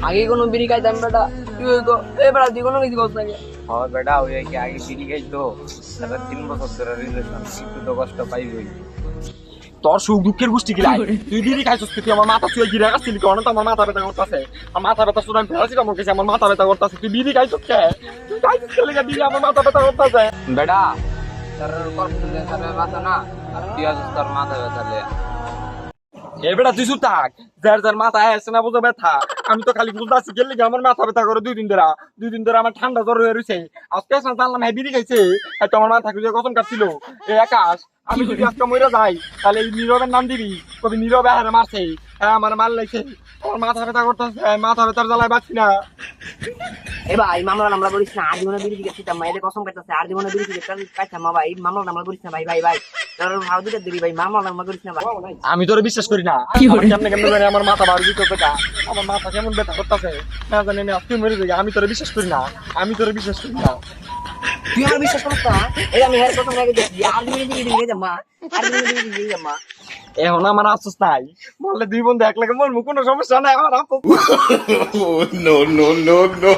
আগে কোনো বিড়ি খাইতাম বেটা, তুই ওই বেটা তুই কোনো কিছু করছ নাকি? হয় বেটা, ওই কি আগে বিড়ি খাইতো, তারপর 3 বছর ধরে রিলেশন, একটু তো কষ্ট পাইবই। তোর সুখ দুঃখের গোষ্ঠী গিলাই তুই বিড়ি খাইছিস, তুই আমার মাথা চুয়ে গিরে রাখছিলি কারণ তো আমার মাথা ব্যথা করতেছে, আমার মাথা ব্যথা শুনে আমি ফেরাছি আমার কাছে, আমার মাথা ব্যথা করতেছে, তুই বিড়ি খাইছিস কে? তুই খাইছিস কে লেগে বিড়ি? আমার মাথা ব্যথা করতেছে। বেটা তার কষ্ট দিয়ে তার মাথা না, আর তুই আছিস তোর মাথা ব্যথালে। এ বেটা তুই চুপ থাক, যার যার মাথা আসছে না বুঝো ব্যথা, আমি তো খালি বুঝতে গেলে আমার মাথা ব্যথা করে 2 দিন ধরে আমার ঠান্ডা জ্বর হয়ে রয়েছে। আজকে জানলাম হ্যাঁ বিড়ি খাইছে, হয়তো আমার মাথা খুঁজে কসম কাটছিল। এ আকাশ, আমি যদি আজকে মরে যাই তাহলে এই নীরবের নাম দিবি, কবি নীরবে হারে মারছে, হ্যাঁ আমার মার লাগছে, আমার মাথা ব্যথা করতেছে, মাথা ব্যথার জ্বালায় বাঁচছি না। এ ভাই মামলা করিস না, আর জীবনে বিড়ি সিগারেট খাইতাম, এদের কসম কাটতেছে আর জীবনে বিড়ি সিগারেট খাইতাম না ভাই, মামলা করিস না ভাই ভাই ভাই, তোর ভাও দিতে দিবি ভাই, মামলা করিস না ভাই। আমি তোর বিশ্বাস করি না, কেমনে কেমনে জানি আমার মাথা বাড়ি দিতে ব্যথা, আমার মাথা কেমন ব্যথা করতেছে না জানি, আমি আজকে মরে যাই। আমি তোর বিশ্বাস করি না, আমি তোর বিশ্বাস করি না। তুই আমার বিশ্বাস করিস না? এই আমি হের প্রথম আগে দেখি আর জীবনে বিড়ি খাইতাম মা, আর জীবনে বিড়ি খাইতাম মা। এখন আমার আফসোস নাই, বললে 2 বন্ধু এক লাগে মরবো, কোনো সমস্যা নাই আমার আফসোস। no, no, no, no.